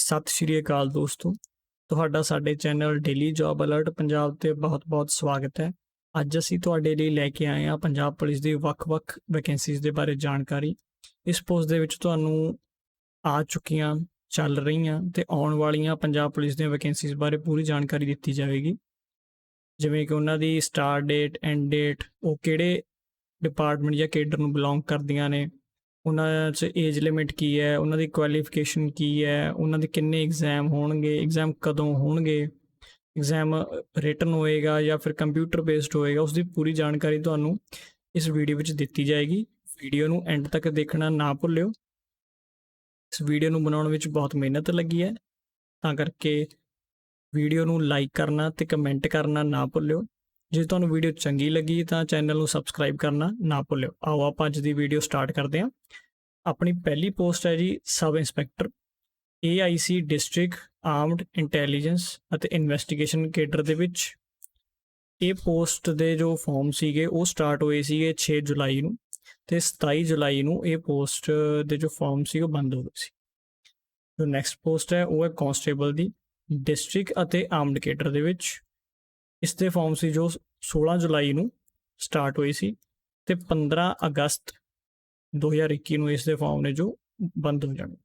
ਸਤਿ ਸ਼੍ਰੀ ਅਕਾਲ ਦੋਸਤੋ, ਤੁਹਾਡਾ ਸਾਡੇ channel daily job alert Punjab ਤੇ ਬਹੁਤ-ਬਹੁਤ ਸਵਾਗਤ ਹੈ। ਅੱਜ ਅਸੀਂ ਤੁਹਾਡੇ ਲਈ ਲੈ ਕੇ ਆਏ ਹਾਂ ਪੰਜਾਬ ਪੁਲਿਸ ਦੀ ਵੱਖ-ਵੱਖ ਵੈਕੈਂਸੀਜ਼ ਦੇ ਬਾਰੇ ਜਾਣਕਾਰੀ। ਇਸ ਪੋਸਟ ਦੇ ਵਿੱਚ ਤੁਹਾਨੂੰ ਆ ਚੁੱਕੀਆਂ, ਚੱਲ ਰਹੀਆਂ ਤੇ ਆਉਣ ਵਾਲੀਆਂ ਪੰਜਾਬ ਪੁਲਿਸ ਦੀਆਂ ਵੈਕੈਂਸੀਜ਼ ਬਾਰੇ ਪੂਰੀ ਜਾਣਕਾਰੀ ਦਿੱਤੀ ਜਾਵੇਗੀ, ਜਿਵੇਂ ਕਿ ਉਹਨਾਂ ਦੀ ਸਟਾਰਟ ਡੇਟ, ਐਂਡ ਡੇਟ, ਉਹ ਕਿਹੜੇ ਡਿਪਾਰਟਮੈਂਟ ਜਾਂ ਕੇਡਰ ਨੂੰ ਬਿਲੋਂਗ ਕਰਦੀਆਂ ਨੇ, ਉਹਨਾਂ 'ਚ ਏਜ ਲਿਮਿਟ ਕੀ ਹੈ, ਉਹਨਾਂ ਦੀ ਕੁਆਲੀਫਿਕੇਸ਼ਨ ਕੀ ਹੈ, ਉਹਨਾਂ ਦੇ ਕਿੰਨੇ ਐਗਜ਼ਾਮ ਹੋਣਗੇ, ਐਗਜ਼ਾਮ ਕਦੋਂ ਹੋਣਗੇ, ਐਗਜ਼ਾਮ ਰਿਟਨ ਹੋਏਗਾ ਜਾਂ ਫਿਰ ਕੰਪਿਊਟਰ ਬੇਸਡ ਹੋਏਗਾ, ਉਸ ਦੀ ਪੂਰੀ ਜਾਣਕਾਰੀ ਤੁਹਾਨੂੰ ਇਸ ਵੀਡੀਓ ਵਿੱਚ ਦਿੱਤੀ ਜਾਏਗੀ। ਵੀਡੀਓ ਨੂੰ ਐਂਡ ਤੱਕ ਦੇਖਣਾ ਨਾ ਭੁੱਲਿਓ। ਇਸ ਵੀਡੀਓ ਨੂੰ ਬਣਾਉਣ ਵਿੱਚ ਬਹੁਤ ਮਿਹਨਤ ਲੱਗੀ ਹੈ, ਤਾਂ ਕਰਕੇ ਵੀਡੀਓ ਨੂੰ ਲਾਈਕ ਕਰਨਾ ਤੇ ਕਮੈਂਟ ਕਰਨਾ ਨਾ ਭੁੱਲਿਓ। ਜੇ ਤੁਹਾਨੂੰ ਵੀਡੀਓ ਚੰਗੀ ਲੱਗੀ ਤਾਂ ਚੈਨਲ ਨੂੰ ਸਬਸਕ੍ਰਾਈਬ ਕਰਨਾ ਨਾ ਭੁੱਲਿਓ। ਆਓ ਆਪਾਂ ਅੱਜ ਦੀ ਵੀਡੀਓ ਸਟਾਰਟ ਕਰਦੇ ਹਾਂ। ਆਪਣੀ ਪਹਿਲੀ ਪੋਸਟ ਹੈ ਜੀ sub inspector AIC district armed intelligence ਅਤੇ ਇਨਵੈਸਟੀਗੇਸ਼ਨ ਕੇਡਰ ਦੇ ਵਿੱਚ। ਇਹ ਪੋਸਟ ਦੇ ਜੋ ਫਾਰਮ ਸੀਗੇ ਉਹ ਸਟਾਰਟ ਹੋਏ ਸੀਗੇ 6 ਜੁਲਾਈ ਨੂੰ, ਤੇ 27 ਜੁਲਾਈ ਨੂੰ ਇਹ ਪੋਸਟ ਦੇ ਜੋ ਫਾਰਮ ਸੀ ਉਹ ਬੰਦ ਹੋ ਗਏ ਸੀ। ਜੋ ਨੈਕਸਟ ਪੋਸਟ ਹੈ ਉਹ ਹੈ ਕਾਂਸਟੇਬਲ ਦੀ ਡਿਸਟ੍ਰਿਕਟ ਅਤੇ ਆਰਮਡ ਕੇਡਰ ਦੇ ਵਿੱਚ। ਇਸ ਦੇ ਫਾਰਮ ਸੀ ਜੋ 16 ਜੁਲਾਈ ਨੂੰ ਸਟਾਰਟ ਹੋਈ ਸੀ ਤੇ 15 ਅਗਸਤ 2021 ਨੂੰ ਇਸ ਦੇ ਫਾਰਮ ਨੇ ਜੋ ਬੰਦ ਹੋ ਜਾਣੇ।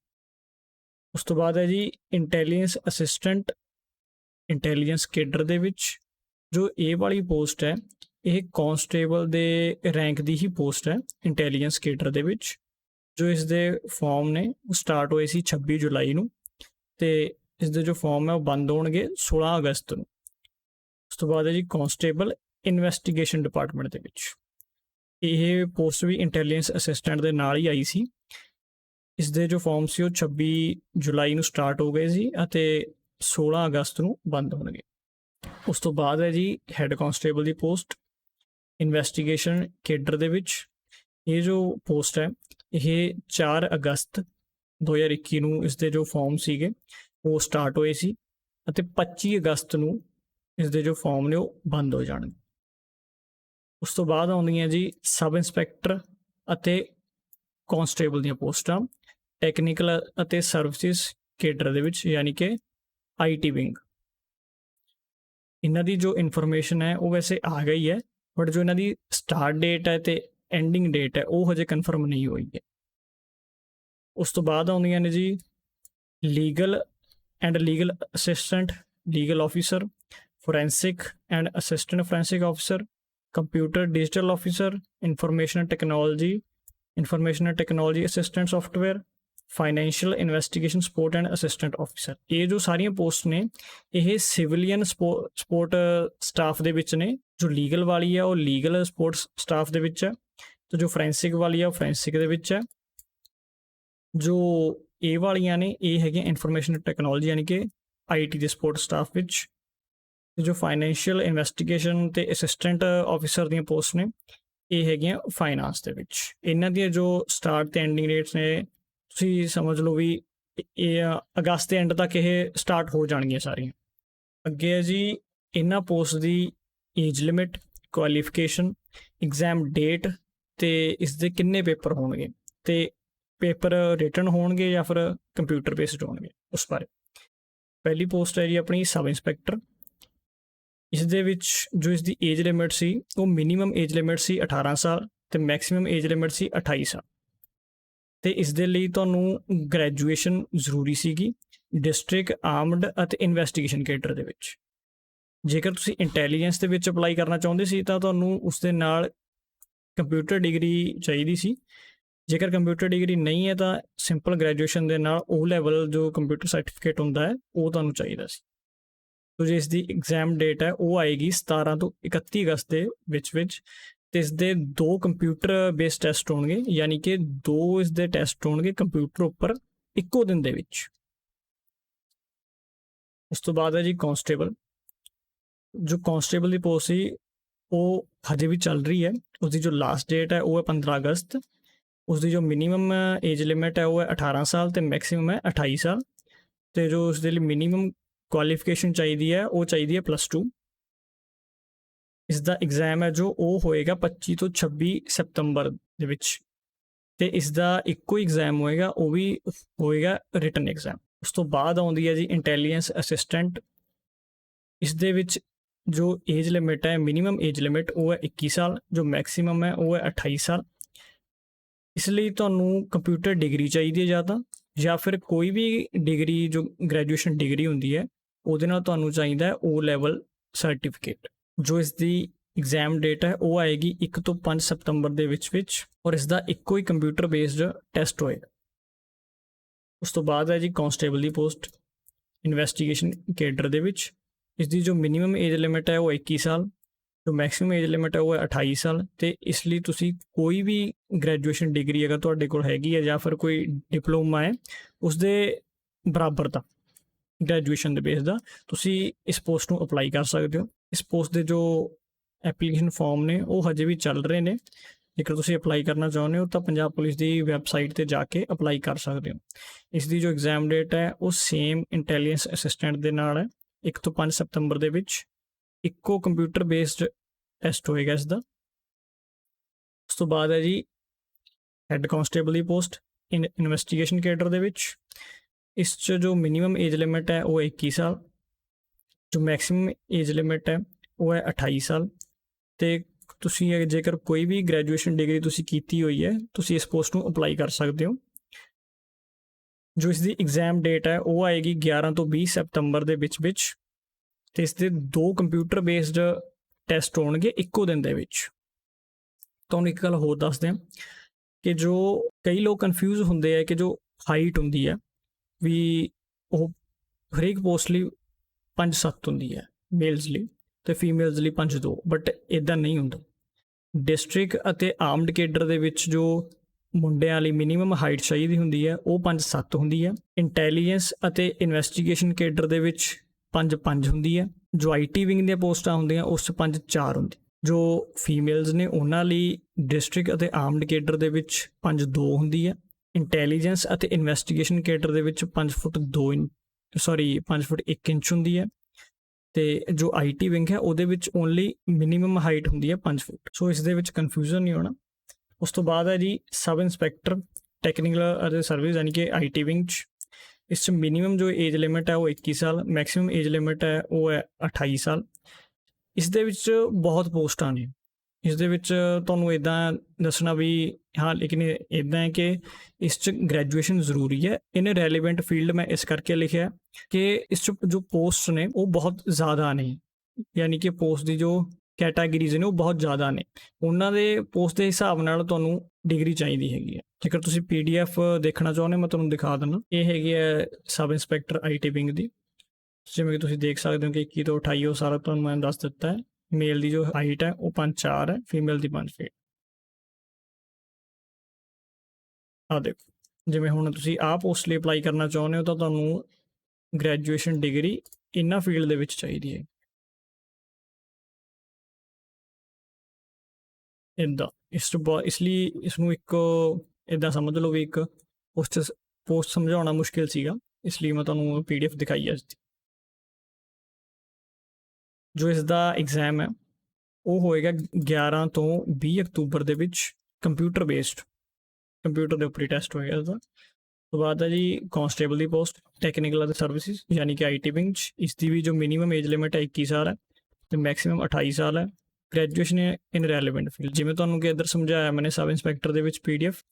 ਉਸ ਤੋਂ ਬਾਅਦ ਹੈ ਜੀ ਇੰਟੈਲੀਜੈਂਸ ਅਸਿਸਟੈਂਟ ਇੰਟੈਲੀਜੈਂਸ ਕੇਡਰ ਦੇ ਵਿੱਚ। ਜੋ ਇਹ ਵਾਲੀ ਪੋਸਟ ਹੈ ਇਹ ਕਾਂਸਟੇਬਲ ਦੇ ਰੈਂਕ ਦੀ ਹੀ ਪੋਸਟ ਹੈ ਇੰਟੈਲੀਜੈਂਸ ਕੇਡਰ ਦੇ ਵਿੱਚ। ਜੋ ਇਸ ਦੇ ਫਾਰਮ ਨੇ ਉਹ ਸਟਾਰਟ ਹੋਏ ਸੀ 26 ਜੁਲਾਈ ਨੂੰ ਤੇ ਇਸ ਦੇ ਜੋ ਫਾਰਮ ਹੈ ਉਹ ਬੰਦ ਹੋਣਗੇ 16 ਅਗਸਤ ਨੂੰ। ਉਸ ਤੋਂ ਬਾਅਦ ਹੈ ਜੀ ਕਾਂਸਟੇਬਲ ਇਨਵੈਸਟੀਗੇਸ਼ਨ ਡਿਪਾਰਟਮੈਂਟ ਦੇ ਵਿੱਚ। ਇਹ ਪੋਸਟ ਵੀ ਇੰਟੈਲੀਜੈਂਸ ਅਸਿਸਟੈਂਟ ਦੇ ਨਾਲ ਹੀ ਆਈ ਸੀ। ਇਸ ਦੇ ਜੋ ਫਾਰਮ ਸੀ ਉਹ 26 ਜੁਲਾਈ ਨੂੰ ਸਟਾਰਟ ਹੋ ਗਏ ਸੀ ਅਤੇ 16 ਅਗਸਤ ਨੂੰ ਬੰਦ ਹੋਣਗੇ। ਉਸ ਤੋਂ ਬਾਅਦ ਹੈ ਜੀ ਹੈੱਡ ਕਾਂਸਟੇਬਲ ਦੀ ਪੋਸਟ ਇਨਵੈਸਟੀਗੇਸ਼ਨ ਕੇਡਰ ਦੇ ਵਿੱਚ। ਇਹ ਜੋ ਪੋਸਟ ਹੈ ਇਹ 4 ਅਗਸਤ 2021 ਨੂੰ ਇਸ ਦੇ ਜੋ ਫਾਰਮ ਸੀਗੇ ਉਹ ਸਟਾਰਟ ਹੋਏ ਸੀ ਅਤੇ 25 ਅਗਸਤ ਨੂੰ ਇਸ ਦੇ ਜੋ ਫਾਰਮ ਨੇ ਉਹ ਬੰਦ ਹੋ ਜਾਣਗੇ। ਉਸ ਤੋਂ ਬਾਅਦ ਆਉਂਦੀਆਂ ਜੀ ਸਬ ਇੰਸਪੈਕਟਰ ਅਤੇ ਕਾਂਸਟੇਬਲ ਦੀਆਂ ਪੋਸਟਾਂ ਟੈਕਨੀਕਲ ਅਤੇ ਸਰਵਿਸਿਜ਼ ਕੇਡਰ ਦੇ ਵਿੱਚ, ਯਾਨੀ ਕਿ IT ਵਿੰਗ। ਇਹਨਾਂ ਦੀ ਜੋ ਇਨਫੋਰਮੇਸ਼ਨ ਹੈ ਉਹ ਵੈਸੇ ਆ ਗਈ ਹੈ, ਬਟ ਜੋ ਇਹਨਾਂ ਦੀ ਸਟਾਰਟ ਡੇਟ ਹੈ ਤੇ ਐਂਡਿੰਗ ਡੇਟ ਹੈ ਉਹ ਹਜੇ ਕਨਫਰਮ ਨਹੀਂ ਹੋਈ ਹੈ। ਉਸ ਤੋਂ ਬਾਅਦ ਆਉਂਦੀਆਂ ਨੇ ਜੀ legal and legal assistant legal officer, forensic and assistant forensic officer, computer digital officer, information technology assistant software, financial investigation support and assistant officer. ਇਹ ਜੋ ਸਾਰੀਆਂ ਪੋਸਟ ਨੇ ਇਹ ਸਿਵਲੀਅਨ ਸਪੋਰਟ ਸਟਾਫ ਦੇ ਵਿੱਚ ਨੇ। ਜੋ ਲੀਗਲ ਵਾਲੀ ਹੈ ਉਹ ਲੀਗਲ ਸਪੋਰਟ ਸਟਾਫ ਦੇ ਵਿੱਚ ਹੈ ਤੇ ਜੋ ਫੋਰੈਂਸਿਕ ਵਾਲੀ ਹੈ ਉਹ ਫੋਰੈਂਸਿਕ ਦੇ ਵਿੱਚ ਹੈ। ਜੋ ਇਹ ਵਾਲੀਆਂ ਨੇ ਇਹ ਹੈਗੀਆਂ ਇਨਫੋਰਮੇਸ਼ਨ ਟੈਕਨੋਲੋਜੀ ਯਾਨੀ ਕਿ IT ਦੇ ਸਪੋਰਟ ਸਟਾਫ ਵਿੱਚ। ਜੋ ਫਾਈਨੈਂਸ਼ੀਅਲ ਇਨਵੈਸਟੀਗੇਸ਼ਨ ਤੇ ਅਸਿਸਟੈਂਟ ਆਫਿਸਰ ਦੀਆਂ ਪੋਸਟ ਨੇ ਇਹ ਹੈਗੀਆਂ ਫਾਈਨਾਂਸ ਦੇ ਵਿੱਚ। ਇਹਨਾਂ ਦੀਆਂ ਜੋ ਸਟਾਰਟ ਤੇ ਐਂਡਿੰਗ ਡੇਟਸ ਨੇ ਤੁਸੀਂ ਸਮਝ ਲਓ ਵੀ ਇਹ ਅਗਸਤ ਦੇ ਐਂਡ ਤੱਕ ਇਹ ਸਟਾਰਟ ਹੋ ਜਾਣਗੀਆਂ ਸਾਰੀਆਂ। ਅੱਗੇ ਹੈ ਜੀ ਇਹਨਾਂ ਪੋਸਟ ਦੀ age limit, qualification, exam date ਤੇ ਇਸ ਦੇ ਕਿੰਨੇ ਪੇਪਰ ਹੋਣਗੇ ਤੇ ਪੇਪਰ ਰਿਟਨ ਹੋਣਗੇ ਜਾਂ ਫਿਰ ਕੰਪਿਊਟਰ ਬੇਸਡ ਹੋਣਗੇ, ਉਸ ਬਾਰੇ। ਪਹਿਲੀ ਪੋਸਟ ਹੈ ਜੀ ਆਪਣੀ ਸਬ ਇੰਸਪੈਕਟਰ। ਇਸ ਦੇ ਵਿੱਚ ਜੋ ਇਸ ਦੀ ਏਜ ਲਿਮਿਟ ਸੀ ਉਹ ਮਿਨੀਮਮ ਏਜ ਲਿਮਿਟ ਸੀ 18 ਸਾਲ ਤੇ ਮੈਕਸਿਮਮ ਏਜ ਲਿਮਿਟ ਸੀ 28 ਸਾਲ। ਤੇ ਇਸ ਦੇ ਲਈ ਤੁਹਾਨੂੰ ਗ੍ਰੈਜੂਏਸ਼ਨ ਜ਼ਰੂਰੀ ਸੀਗੀ ਡਿਸਟ੍ਰਿਕਟ ਆਰਮਡ ਅਤੇ ਇਨਵੈਸਟੀਗੇਸ਼ਨ ਕੇਡਰ ਦੇ ਵਿੱਚ। ਜੇਕਰ ਤੁਸੀਂ ਇੰਟੈਲੀਜੈਂਸ ਦੇ ਵਿੱਚ ਅਪਲਾਈ ਕਰਨਾ ਚਾਹੁੰਦੇ ਸੀ ਤਾਂ ਤੁਹਾਨੂੰ ਉਸ ਦੇ ਨਾਲ ਕੰਪਿਊਟਰ ਡਿਗਰੀ ਚਾਹੀਦੀ ਸੀ। ਜੇਕਰ ਕੰਪਿਊਟਰ ਡਿਗਰੀ ਨਹੀਂ ਹੈ ਤਾਂ ਸਿੰਪਲ ਗ੍ਰੈਜੂਏਸ਼ਨ ਦੇ ਨਾਲ O ਲੈਵਲ ਜੋ ਕੰਪਿਊਟਰ ਸਰਟੀਫਿਕੇਟ ਹੁੰਦਾ ਹੈ ਉਹ ਤੁਹਾਨੂੰ ਚਾਹੀਦਾ ਸੀ। ਸੋ ਜੇ ਇਸ ਦੀ ਐਗਜ਼ਾਮ ਡੇਟ ਹੈ ਉਹ ਆਏਗੀ 17 ਤੋਂ 31 ਅਗਸਤ ਦੇ ਵਿੱਚ ਤੇ ਇਸ ਦੇ 2 ਕੰਪਿਊਟਰ ਬੇਸਡ ਟੈਸਟ ਹੋਣਗੇ, ਯਾਨੀ ਕਿ 2 ਇਸ ਦੇ ਟੈਸਟ ਹੋਣਗੇ ਕੰਪਿਊਟਰ ਉੱਪਰ ਇੱਕੋ ਦਿਨ ਦੇ ਵਿੱਚ। ਉਸ ਤੋਂ ਬਾਅਦ ਹੈ ਜੀ ਕਾਂਸਟੇਬਲ। ਜੋ ਕਾਂਸਟੇਬਲ ਦੀ ਪੋਸਟ ਸੀ ਉਹ ਹਜੇ ਵੀ ਚੱਲ ਰਹੀ ਹੈ। ਉਸਦੀ ਜੋ ਲਾਸਟ ਡੇਟ ਹੈ ਉਹ ਹੈ 15 ਅਗਸਤ। ਉਸਦੀ ਜੋ ਮਿਨੀਮਮ ਏਜ ਲਿਮਿਟ ਹੈ ਉਹ ਹੈ 18 ਸਾਲ ਤੇ ਮੈਕਸਿਮਮ ਹੈ 28 ਸਾਲ। ਤੇ ਜੋ ਉਸਦੇ ਲਈ ਮਿਨੀਮਮ ਕੁਆਲੀਫਿਕੇਸ਼ਨ ਚਾਹੀਦੀ ਹੈ ਉਹ ਚਾਹੀਦੀ ਹੈ +2। ਇਸ ਦਾ ਐਗਜ਼ਾਮ ਹੈ ਜੋ ਉਹ ਹੋਏਗਾ 25 ਤੋਂ 26 ਸਤੰਬਰ ਦੇ ਵਿੱਚ ਤੇ ਇਸ ਦਾ ਇੱਕੋ ਹੀ ਐਗਜ਼ਾਮ ਹੋਏਗਾ, ਉਹ ਵੀ ਹੋਏਗਾ ਰਿਟਨ ਐਗਜ਼ਾਮ। ਉਸ ਤੋਂ ਬਾਅਦ ਆਉਂਦੀ ਹੈ ਜੀ ਇੰਟੈਲੀਜੈਂਸ ਅਸਿਸਟੈਂਟ। ਇਸ ਦੇ ਵਿੱਚ ਜੋ ਏਜ ਲਿਮਿਟ ਹੈ, ਮਿਨੀਮਮ ਏਜ ਲਿਮਿਟ ਉਹ ਹੈ 21 ਸਾਲ, ਜੋ ਮੈਕਸਿਮਮ ਹੈ ਉਹ ਹੈ 28 ਸਾਲ। ਇਸ ਲਈ ਤੁਹਾਨੂੰ ਕੰਪਿਊਟਰ ਡਿਗਰੀ ਚਾਹੀਦੀ ਹੈ ਜਾਂ ਫਿਰ ਕੋਈ ਵੀ ਡਿਗਰੀ ਜੋ ਗ੍ਰੈਜੂਏਸ਼ਨ ਡਿਗਰੀ ਹੁੰਦੀ ਹੈ ਉਹਦੇ ਨਾਲ ਤੁਹਾਨੂੰ ਚਾਹੀਦਾ ਹੈ O ਲੈਵਲ ਸਰਟੀਫਿਕੇਟ। ਜੋ ਇਸ ਦੀ ਐਗਜ਼ਾਮ ਡੇਟ ਹੈ ਉਹ ਆਏਗੀ 1 ਤੋਂ 5 ਸਤੰਬਰ ਦੇ ਵਿੱਚ ਔਰ ਇਸ ਦਾ ਇੱਕੋ ਹੀ ਕੰਪਿਊਟਰ ਬੇਸਡ ਟੈਸਟ ਹੋਏਗਾ। ਉਸ ਤੋਂ ਬਾਅਦ ਹੈ ਜੀ ਕਾਂਸਟੇਬਲ ਦੀ ਪੋਸਟ ਇਨਵੈਸਟੀਗੇਸ਼ਨ ਕੇਡਰ ਦੇ ਵਿੱਚ। ਇਸ ਦੀ ਜੋ ਮਿਨੀਮਮ ਏਜ ਲਿਮਿਟ ਹੈ ਉਹ 21 ਸਾਲ, ਜੋ ਮੈਕਸਿਮਮ ਏਜ ਲਿਮਿਟ ਹੈ ਉਹ ਹੈ 28 ਸਾਲ। ਅਤੇ ਇਸ ਲਈ ਤੁਸੀਂ ਕੋਈ ਵੀ ਗ੍ਰੈਜੂਏਸ਼ਨ ਡਿਗਰੀ ਅਗਰ ਤੁਹਾਡੇ ਕੋਲ ਹੈਗੀ ਹੈ ਜਾਂ ਫਿਰ ਕੋਈ ਡਿਪਲੋਮਾ ਹੈ ਉਸਦੇ ਬਰਾਬਰ ਦਾ ਗ੍ਰੈਜੂਏਸ਼ਨ ਦੇ ਬੇਸ ਦਾ ਤੁਸੀਂ ਇਸ ਪੋਸਟ ਨੂੰ ਅਪਲਾਈ ਕਰ ਸਕਦੇ ਹੋ। ਇਸ ਪੋਸਟ ਦੇ ਜੋ ਐਪਲੀਕੇਸ਼ਨ ਫਾਰਮ ਨੇ ਉਹ ਹਜੇ ਵੀ ਚੱਲ ਰਹੇ ਨੇ। ਜੇਕਰ ਤੁਸੀਂ ਅਪਲਾਈ ਕਰਨਾ ਚਾਹੁੰਦੇ ਹੋ ਤਾਂ ਪੰਜਾਬ ਪੁਲਿਸ ਦੀ ਵੈਬਸਾਈਟ 'ਤੇ ਜਾ ਕੇ ਅਪਲਾਈ ਕਰ ਸਕਦੇ ਹੋ। ਇਸ ਦੀ ਜੋ ਐਗਜ਼ਾਮ ਡੇਟ ਹੈ ਉਹ ਸੇਮ ਇੰਟੈਲੀਜੈਂਸ ਅਸਿਸਟੈਂਟ ਦੇ ਨਾਲ ਹੈ, 1 ਤੋਂ 5 ਸਤੰਬਰ ਦੇ ਵਿੱਚ। ਇੱਕੋ ਕੰਪਿਊਟਰ ਬੇਸਡ ਟੈਸਟ ਹੋਏਗਾ ਇਸ ਦਾ। ਉਸ ਤੋਂ ਬਾਅਦ ਹੈ ਜੀ ਹੈੱਡ ਕਾਂਸਟੇਬਲ ਦੀ ਪੋਸਟ ਇਨਵੈਸਟੀਗੇਸ਼ਨ ਕੇਡਰ ਦੇ ਵਿੱਚ। ਇਸ 'ਚ ਜੋ ਮਿਨੀਮਮ ਏਜ ਲਿਮਿਟ ਹੈ ਉਹ 21 ਸਾਲ, ਜੋ ਮੈਕਸਿਮਮ ਏਜ ਲਿਮਿਟ ਹੈ ਉਹ ਹੈ 28 ਸਾਲ। ਅਤੇ ਤੁਸੀਂ ਜੇਕਰ ਕੋਈ ਵੀ ਗ੍ਰੈਜੂਏਸ਼ਨ ਡਿਗਰੀ ਤੁਸੀਂ ਕੀਤੀ ਹੋਈ ਹੈ ਤੁਸੀਂ ਇਸ ਪੋਸਟ ਨੂੰ ਅਪਲਾਈ ਕਰ ਸਕਦੇ ਹੋ। ਜੋ ਇਸ ਦੀ ਐਗਜ਼ਾਮ ਡੇਟ ਹੈ ਉਹ ਆਏਗੀ 11 ਤੋਂ 20 ਸਤੰਬਰ ਦੇ ਵਿੱਚ ਅਤੇ ਇਸ ਦੇ 2 ਕੰਪਿਊਟਰ ਬੇਸਡ ਟੈਸਟ ਹੋਣਗੇ ਇੱਕੋ ਦਿਨ ਦੇ ਵਿੱਚ। ਤੁਹਾਨੂੰ ਇੱਕ ਗੱਲ ਹੋਰ ਦੱਸਦੇ ਹਾਂ ਕਿ ਜੋ ਕਈ ਲੋਕ ਕਨਫਿਊਜ਼ ਹੁੰਦੇ ਆ ਕਿ ਜੋ ਹਾਈਟ ਹੁੰਦੀ ਹੈ ਵੀ ਉਹ ਹਰੇਕ ਪੋਸਟ ਲਈ 5'7" ਹੁੰਦੀ ਹੈ ਮੇਲਸ ਲਈ ਅਤੇ ਫੀਮੇਲਸ ਲਈ 5'2", ਬਟ ਇੱਦਾਂ ਨਹੀਂ ਹੁੰਦਾ। ਡਿਸਟ੍ਰਿਕਟ ਅਤੇ ਆਰਮਡ ਕੇਡਰ ਦੇ ਵਿੱਚ ਜੋ ਮੁੰਡਿਆਂ ਲਈ ਮਿਨੀਮਮ ਹਾਈਟ ਚਾਹੀਦੀ ਹੁੰਦੀ ਹੈ ਉਹ 5'7" ਹੁੰਦੀ ਹੈ। ਇੰਟੈਲੀਜੈਂਸ ਅਤੇ ਇਨਵੈਸਟੀਗੇਸ਼ਨ ਕੇਡਰ ਦੇ ਵਿੱਚ 5'5" ਹੁੰਦੀ ਹੈ। ਜੋ IT ਵਿੰਗ ਦੀਆਂ ਪੋਸਟਾਂ ਹੁੰਦੀਆਂ ਉਸ 'ਚ 5'4" ਹੁੰਦੀ। ਜੋ ਫੀਮੇਲਸ ਨੇ ਉਹਨਾਂ ਲਈ ਡਿਸਟ੍ਰਿਕਟ ਅਤੇ ਆਰਮਡ ਕੇਡਰ ਦੇ ਵਿੱਚ 5'2" ਹੁੰਦੀ ਹੈ। ਇੰਟੈਲੀਜੈਂਸ ਅਤੇ ਇਨਵੈਸਟੀਗੇਸ਼ਨ ਕੇਡਰ ਦੇ ਵਿੱਚ 5 ਫੁੱਟ 1 ਇੰਚ ਹੁੰਦੀ ਹੈ। ਅਤੇ ਜੋ IT ਵਿੰਗ ਹੈ ਉਹਦੇ ਵਿੱਚ ਓਨਲੀ ਮਿਨੀਮਮ ਹਾਈਟ ਹੁੰਦੀ ਹੈ 5 ਫੁੱਟ। ਸੋ ਇਸ ਦੇ ਵਿੱਚ ਕਨਫਿਊਜ਼ਨ ਨਹੀਂ ਹੋਣਾ। ਉਸ ਤੋਂ ਬਾਅਦ ਹੈ ਜੀ ਸਬ ਇੰਸਪੈਕਟਰ ਟੈਕਨੀਕਲ ਅਤੇ ਸਰਵਿਸ ਯਾਨੀ ਕਿ IT ਵਿੰਗ 'ਚ। ਇਸ 'ਚ ਮਿਨੀਮਮ ਜੋ ਏਜ ਲਿਮਿਟ ਹੈ ਉਹ 21 ਸਾਲ, ਮੈਕਸਿਮਮ ਏਜ ਲਿਮਿਟ ਹੈ ਉਹ ਹੈ 28 ਸਾਲ। ਇਸ ਦੇ ਵਿੱਚ ਬਹੁਤ ਪੋਸਟਾਂ ਨੇ। ਇਸ ਦੇ ਵਿੱਚ ਤੁਹਾਨੂੰ ਇੱਦਾਂ ਦੱਸਣਾ ਵੀ ਹਾਂ, ਲੇਕਿਨ ਇੱਦਾਂ ਹੈ ਕਿ ਇਸ 'ਚ ਗ੍ਰੈਜੂਏਸ਼ਨ ਜ਼ਰੂਰੀ ਹੈ। ਇਨ ਰੈਲੀਵੈਂਟ ਫੀਲਡ ਮੈਂ ਇਸ ਕਰਕੇ ਲਿਖਿਆ ਕਿ ਇਸ 'ਚ ਜੋ ਪੋਸਟ ਨੇ ਉਹ ਬਹੁਤ ਜ਼ਿਆਦਾ ਨੇ, ਯਾਨੀ ਕਿ ਪੋਸਟ ਦੀ ਜੋ ਕੈਟਾਗਰੀਜ਼ ਨੇ ਉਹ ਬਹੁਤ ਜ਼ਿਆਦਾ ਨੇ। ਉਹਨਾਂ ਦੇ ਪੋਸਟ ਦੇ ਹਿਸਾਬ ਨਾਲ ਤੁਹਾਨੂੰ ਡਿਗਰੀ ਚਾਹੀਦੀ ਹੈਗੀ ਹੈ। ਜੇਕਰ ਤੁਸੀਂ PDF ਦੇਖਣਾ ਚਾਹੁੰਦੇ ਮੈਂ ਤੁਹਾਨੂੰ ਦਿਖਾ ਦਿੰਦਾ। ਇਹ ਹੈਗੀ ਹੈ ਸਬ ਇੰਸਪੈਕਟਰ IT ਵਿੰਗ ਦੀ। ਜਿਵੇਂ ਕਿ ਤੁਸੀਂ ਦੇਖ ਸਕਦੇ ਹੋ ਕਿ 21 ਤੋਂ 28 ਉਹ ਸਾਰਾ ਤੁਹਾਨੂੰ ਮੈਂ ਦੱਸ ਦਿੱਤਾ ਹੈ। ਮੇਲ ਦੀ ਜੋ ਹਾਈਟ ਹੈ ਉਹ 5'4" ਹੈ, ਫੀਮੇਲ ਦੀ 5 ਫੀਟ। ਆਹ ਦੇਖੋ, ਜਿਵੇਂ ਹੁਣ ਤੁਸੀਂ ਆਹ ਪੋਸਟ ਲਈ ਅਪਲਾਈ ਕਰਨਾ ਚਾਹੁੰਦੇ ਹੋ ਤਾਂ ਤੁਹਾਨੂੰ ਗ੍ਰੈਜੂਏਸ਼ਨ ਡਿਗਰੀ ਇਹਨਾਂ ਫੀਲਡ ਦੇ ਵਿੱਚ ਚਾਹੀਦੀ ਹੈ। ਇੱਦਾਂ ਇਸ ਲਈ ਇਸਨੂੰ ਇੱਕ ਇੱਦਾਂ ਸਮਝ ਲਓ ਵੀ ਇੱਕ ਪੋਸਟ ਸਮਝਾਉਣਾ ਮੁਸ਼ਕਿਲ ਸੀਗਾ, ਇਸ ਲਈ ਮੈਂ ਤੁਹਾਨੂੰ PDF ਦਿਖਾਈ ਹੈ। ਜੋ ਇਸ ਦਾ ਐਗਜ਼ਾਮ ਹੈ ਉਹ ਹੋਏਗਾ 11 ਤੋਂ 20 ਅਕਤੂਬਰ ਦੇ ਵਿੱਚ, ਕੰਪਿਊਟਰ ਬੇਸਡ, ਕੰਪਿਊਟਰ ਦੇ ਉੱਪਰ ਹੀ ਟੈਸਟ ਹੋਏਗਾ ਇਸਦਾ। ਉਸ ਤੋਂ ਬਾਅਦ ਹੈ ਜੀ ਕਾਂਸਟੇਬਲ ਦੀ ਪੋਸਟ ਟੈਕਨੀਕਲ ਅਤੇ ਸਰਵਿਸਿਜ਼ ਯਾਨੀ ਕਿ IT ਵਿੰਗ 'ਚ। ਇਸ ਦੀ ਵੀ ਜੋ ਮਿਨੀਮਮ ਏਜ ਲਿਮਿਟ ਹੈ 21 ਸਾਲ ਹੈ ਅਤੇ ਮੈਕਸਿਮਮ 28 ਸਾਲ ਹੈ। ਗ੍ਰੈਜੂਏਸ਼ਨ ਇਨ ਰੈਲੀਵੈਂਟ ਫੀਲਡ, ਜਿਵੇਂ ਤੁਹਾਨੂੰ ਕਿ ਇੱਧਰ ਸਮਝਾਇਆ ਮੈंने ਸਬ ਇੰਸਪੈਕਟਰ ਦੇ ਵਿੱਚ PDF,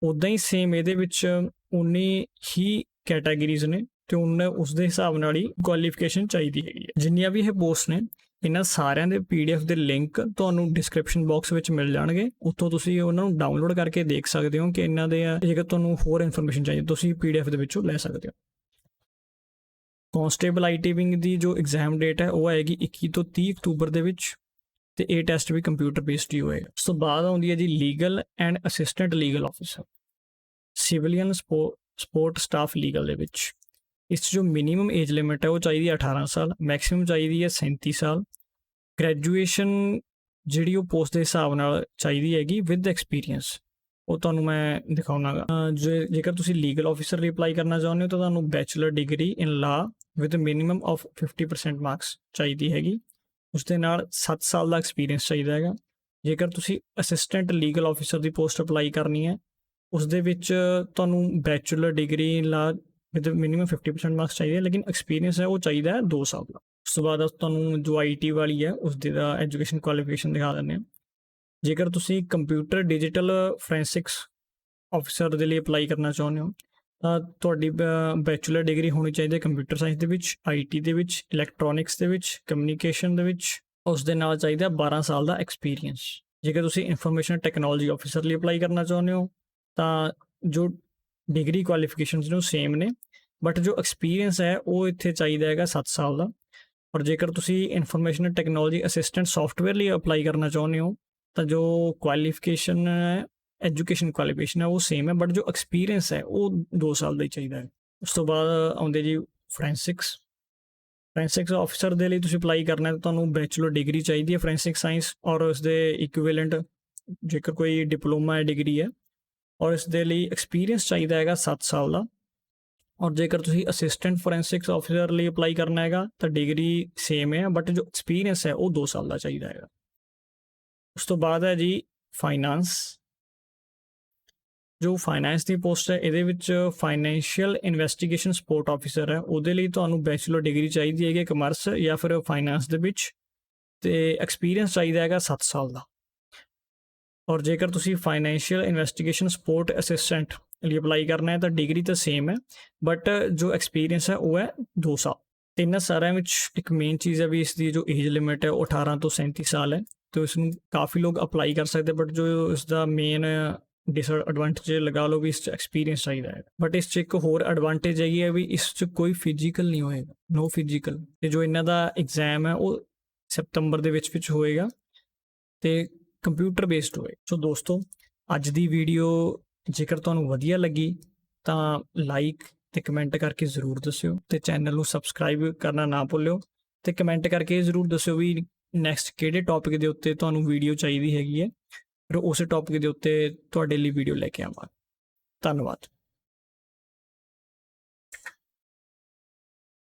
ਉੱਦਾਂ ਹੀ ਸੇਮ ਇਹਦੇ ਵਿੱਚ ਉਨੀ ਹੀ ਕੈਟਾਗਰੀਜ਼ ਨੇ ਅਤੇ ਉਸ ਦੇ ਹਿਸਾਬ ਨਾਲ ਹੀ ਕੁਆਲੀਫਿਕੇਸ਼ਨ ਚਾਹੀਦੀ ਹੈਗੀ ਹੈ। ਜਿੰਨੀਆਂ ਵੀ ਇਹ ਪੋਸਟ ਨੇ ਇਹਨਾਂ ਸਾਰਿਆਂ ਦੇ PDF ਦੇ ਲਿੰਕ ਤੁਹਾਨੂੰ ਡਿਸਕ੍ਰਿਪਸ਼ਨ ਬਾਕਸ ਵਿੱਚ ਮਿਲ ਜਾਣਗੇ। ਉੱਥੋਂ ਤੁਸੀਂ ਉਹਨਾਂ ਨੂੰ ਡਾਊਨਲੋਡ ਕਰਕੇ ਦੇਖ ਸਕਦੇ ਹੋ ਕਿ ਇਹਨਾਂ ਦੇ ਜੇਕਰ ਤੁਹਾਨੂੰ ਹੋਰ ਇਨਫੋਰਮੇਸ਼ਨ ਚਾਹੀਦੀ ਤੁਸੀਂ PDF ਦੇ ਵਿੱਚੋਂ ਲੈ ਸਕਦੇ ਹੋ। ਕਾਂਸਟੇਬਲ IT ਵਿੰਗ ਦੀ ਜੋ ਐਗਜ਼ਾਮ ਡੇਟ ਹੈ ਉਹ ਆਏਗੀ 21 ਤੋਂ 30 ਅਕਤੂਬਰ ਦੇ ਵਿੱਚ ਅਤੇ ਇਹ ਟੈਸਟ ਵੀ ਕੰਪਿਊਟਰ ਬੇਸਡ ਹੀ ਹੋਏਗਾ। ਉਸ ਤੋਂ ਬਾਅਦ ਆਉਂਦੀ ਹੈ ਜੀ legal and assistant legal officer, civilian support staff legal ਦੇ ਵਿੱਚ। ਇਸ 'ਚ ਜੋ ਮਿਨੀਮਮ ਏਜ ਲਿਮਿਟ ਹੈ ਉਹ ਚਾਹੀਦੀ ਹੈ 18 ਸਾਲ, ਮੈਕਸਿਮਮ ਚਾਹੀਦੀ ਹੈ 37 ਸਾਲ। ਗ੍ਰੈਜੂਏਸ਼ਨ ਜਿਹੜੀ ਉਹ ਪੋਸਟ ਦੇ ਹਿਸਾਬ ਨਾਲ ਚਾਹੀਦੀ ਹੈਗੀ ਵਿਦ ਐਕਸਪੀਰੀਅੰਸ, ਉਹ ਤੁਹਾਨੂੰ ਮੈਂ ਦਿਖਾਉਣਾ ਗਾ। ਜੇਕਰ ਤੁਸੀਂ ਲੀਗਲ ਆਫਿਸਰ ਲਈ ਅਪਲਾਈ ਕਰਨਾ ਚਾਹੁੰਦੇ ਹੋ ਤਾਂ ਤੁਹਾਨੂੰ ਬੈਚਲਰ ਡਿਗਰੀ ਇਨ ਲਾ ਵਿਦ ਮਿਨੀਮਮ ਆਫ 50% ਮਾਰਕਸ ਚਾਹੀਦੀ ਹੈਗੀ। ਉਸ ਦੇ ਨਾਲ 7 ਸਾਲ ਦਾ ਐਕਸਪੀਰੀਅੰਸ ਚਾਹੀਦਾ ਹੈਗਾ। ਜੇਕਰ ਤੁਸੀਂ ਅਸਿਸਟੈਂਟ ਲੀਗਲ ਆਫਿਸਰ ਦੀ ਪੋਸਟ ਅਪਲਾਈ ਕਰਨੀ ਹੈ ਉਸ ਦੇ ਵਿੱਚ ਤੁਹਾਨੂੰ ਬੈਚਲਰ ਡਿਗਰੀ ਇਨ ਲਾ ਵਿਦ ਮਿਨੀਮਮ 50% ਮਾਰਕਸ ਚਾਹੀਦੇ, ਲੇਕਿਨ ਐਕਸਪੀਰੀਅੰਸ ਹੈ ਉਹ ਚਾਹੀਦਾ ਹੈ 2 ਸਾਲ ਦਾ। ਉਸ ਤੋਂ ਬਾਅਦ ਤੁਹਾਨੂੰ ਜੋ IT ਵਾਲੀ ਹੈ ਉਸ ਦੀ ਦਾ ਐਜੂਕੇਸ਼ਨ ਕੁਆਲੀਫਿਕੇਸ਼ਨ ਦਿਖਾ ਦਿੰਦੇ ਹਾਂ। ਜੇਕਰ ਤੁਸੀਂ ਕੰਪਿਊਟਰ ਡਿਜੀਟਲ ਫੋਰੈਂਸਿਕਸ ਆਫਿਸਰ ਦੇ ਲਈ ਅਪਲਾਈ ਕਰਨਾ ਚਾਹੁੰਦੇ ਹੋ ਤਾਂ ਤੁਹਾਡੀ ਬੈਚਲਰ ਡਿਗਰੀ ਹੋਣੀ ਚਾਹੀਦੀ ਹੈ ਕੰਪਿਊਟਰ ਸਾਇੰਸ ਦੇ ਵਿੱਚ, IT ਦੇ ਵਿੱਚ, ਇਲੈਕਟ੍ਰੋਨਿਕਸ ਦੇ ਵਿੱਚ, ਕਮਿਊਨੀਕੇਸ਼ਨ ਦੇ ਵਿੱਚ। ਉਸ ਦੇ ਨਾਲ ਚਾਹੀਦਾ 12 ਸਾਲ ਦਾ ਐਕਸਪੀਰੀਅੰਸ। ਜੇਕਰ ਤੁਸੀਂ ਇਨਫੋਰਮੇਸ਼ਨ ਟੈਕਨੋਲੋਜੀ ਆਫਿਸਰ ਲਈ ਅਪਲਾਈ ਕਰਨਾ ਚਾਹੁੰਦੇ ਹੋ ਤਾਂ ਜੋ ਡਿਗਰੀ ਕੁਆਲੀਫਿਕੇਸ਼ਨਸ ਨੇ ਉਹ ਸੇਮ ਨੇ, ਬਟ ਜੋ ਐਕਸਪੀਰੀਅੰਸ ਹੈ ਉਹ ਇੱਥੇ ਚਾਹੀਦਾ ਹੈਗਾ 7 ਸਾਲ ਦਾ। ਔਰ ਜੇਕਰ ਤੁਸੀਂ ਇਨਫੋਰਮੇਸ਼ਨ ਟੈਕਨੋਲੋਜੀ ਅਸਿਸਟੈਂਟ ਸੌਫਟਵੇਅਰ ਲਈ ਅਪਲਾਈ ਕਰਨਾ ਚਾਹੁੰਦੇ ਹੋ ਤਾਂ ਜੋ ਕੁਆਲੀਫਿਕੇਸ਼ਨ ਹੈ, ਐਜੂਕੇਸ਼ਨ ਕੁਆਲੀਫਿਕੇਸ਼ਨ ਹੈ ਉਹ ਸੇਮ ਹੈ, ਬਟ ਜੋ ਐਕਸਪੀਰੀਅੰਸ ਹੈ ਉਹ 2 ਸਾਲ ਦਾ ਹੀ ਚਾਹੀਦਾ ਹੈ। ਉਸ ਤੋਂ ਬਾਅਦ ਆਉਂਦੇ ਜੀ ਫੋਰੈਂਸਿਕਸ ਆਫਿਸਰ ਦੇ ਲਈ ਤੁਸੀਂ ਅਪਲਾਈ ਕਰਨਾ ਹੈ, ਤੁਹਾਨੂੰ ਬੈਚਲਰ ਡਿਗਰੀ ਚਾਹੀਦੀ ਹੈ ਫੋਰੈਂਸਿਕ ਸਾਇੰਸ ਔਰ ਉਸ ਦੇ ਇਕੁਇਵਲੈਂਟ ਜੇਕਰ ਕੋਈ ਡਿਪਲੋਮਾ ਡਿਗਰੀ ਹੈ, ਔਰ ਇਸ ਦੇ ਲਈ ਐਕਸਪੀਰੀਅੰਸ ਚਾਹੀਦਾ ਹੈਗਾ 7 ਸਾਲ ਦਾ। ਔਰ ਜੇਕਰ ਤੁਸੀਂ ਅਸਿਸਟੈਂਟ ਫੋਰੈਂਸਿਕਸ ਆਫਿਸਰ ਲਈ ਅਪਲਾਈ ਕਰਨਾ ਹੈਗਾ ਤਾਂ ਡਿਗਰੀ ਸੇਮ ਹੈ, ਬਟ ਜੋ ਐਕਸਪੀਰੀਅੰਸ ਹੈ ਉਹ 2 ਸਾਲ ਦਾ ਚਾਹੀਦਾ ਹੈਗਾ। ਉਸ ਤੋਂ ਬਾਅਦ ਹੈ ਜੀ ਫਾਈਨਾਂਸ। ਜੋ ਫਾਈਨਾਂਸ ਦੀ ਪੋਸਟ ਹੈ ਇਹਦੇ ਵਿੱਚ ਫਾਈਨੈਂਸ਼ੀਅਲ ਇਨਵੈਸਟੀਗੇਸ਼ਨ ਸਪੋਰਟ ਆਫਿਸਰ ਹੈ, ਉਹਦੇ ਲਈ ਤੁਹਾਨੂੰ ਬੈਚਲਰ ਡਿਗਰੀ ਚਾਹੀਦੀ ਹੈਗੀ ਕਮਰਸ ਜਾਂ ਫਿਰ ਫਾਈਨਾਂਸ ਦੇ ਵਿੱਚ, ਅਤੇ ਐਕਸਪੀਰੀਅੰਸ ਚਾਹੀਦਾ ਹੈਗਾ 7 ਸਾਲ ਦਾ। ਔਰ ਜੇਕਰ ਤੁਸੀਂ ਫਾਈਨੈਂਸ਼ੀਅਲ ਇਨਵੈਸਟੀਗੇਸ਼ਨ ਸਪੋਰਟ ਅਸਿਸਟੈਂਟ ਲਈ ਅਪਲਾਈ ਕਰਨਾ ਹੈ ਤਾਂ ਡਿਗਰੀ ਤਾਂ ਸੇਮ ਹੈ, ਬਟ ਜੋ ਐਕਸਪੀਰੀਅੰਸ ਹੈ ਉਹ ਹੈ 2 ਸਾਲ। ਇਹਨਾਂ ਸਾਰਿਆਂ ਵਿੱਚ ਇੱਕ ਮੇਨ ਚੀਜ਼ ਹੈ ਵੀ ਇਸ ਦੀ ਜੋ ਏਜ ਲਿਮਿਟ ਹੈ ਉਹ 18 ਤੋਂ 37 ਸਾਲ ਹੈ, ਅਤੇ ਇਸ ਨੂੰ ਕਾਫੀ ਲੋਕ ਅਪਲਾਈ ਕਰ ਸਕਦੇ, ਬਟ ਜੋ ਇਸ ਦਾ ਮੇਨ ਡਿਸਐਡਵਾਂਟੇਜ ਲਗਾ ਲਓ ਵੀ ਇਸ 'ਚ ਐਕਸਪੀਰੀਅੰਸ ਚਾਹੀਦਾ ਹੈ। ਬਟ ਇਸ 'ਚ ਇੱਕ ਹੋਰ ਐਡਵਾਂਟੇਜ ਹੈਗੀ ਹੈ ਵੀ ਇਸ 'ਚ ਕੋਈ ਫਿਜ਼ੀਕਲ ਨਹੀਂ ਹੋਏਗਾ, ਨੋ ਫਿਜ਼ੀਕਲ, ਅਤੇ ਜੋ ਇਹਨਾਂ ਦਾ ਐਗਜ਼ਾਮ ਹੈ ਉਹ ਸਤੰਬਰ ਦੇ ਵਿੱਚ ਹੋਏਗਾ ਅਤੇ ਕੰਪਿਊਟਰ ਬੇਸਡ ਹੋਏ। ਸੋ ਦੋਸਤੋ, ਅੱਜ ਦੀ ਵੀਡੀਓ ਜੇਕਰ ਤੁਹਾਨੂੰ ਵਧੀਆ ਲੱਗੀ ਤਾਂ ਲਾਈਕ ਅਤੇ ਕਮੈਂਟ ਕਰਕੇ ਜ਼ਰੂਰ ਦੱਸਿਓ, ਅਤੇ ਚੈਨਲ ਨੂੰ ਸਬਸਕ੍ਰਾਈਬ ਕਰਨਾ ਨਾ ਭੁੱਲਿਓ, ਅਤੇ ਕਮੈਂਟ ਕਰਕੇ ਜ਼ਰੂਰ ਦੱਸਿਓ ਵੀ ਨੈਕਸਟ ਕਿਹੜੇ ਟੌਪਿਕ ਦੇ ਉੱਤੇ ਤੁਹਾਨੂੰ ਵੀਡੀਓ ਚਾਹੀਦੀ ਹੈਗੀ ਹੈ, ਫਿਰ ਉਸੇ ਟੌਪਿਕ ਦੇ ਉੱਤੇ ਤੁਹਾਡੇ ਲਈ ਵੀਡੀਓ ਲੈ ਕੇ ਆਵਾਂਗੇ। ਧੰਨਵਾਦ।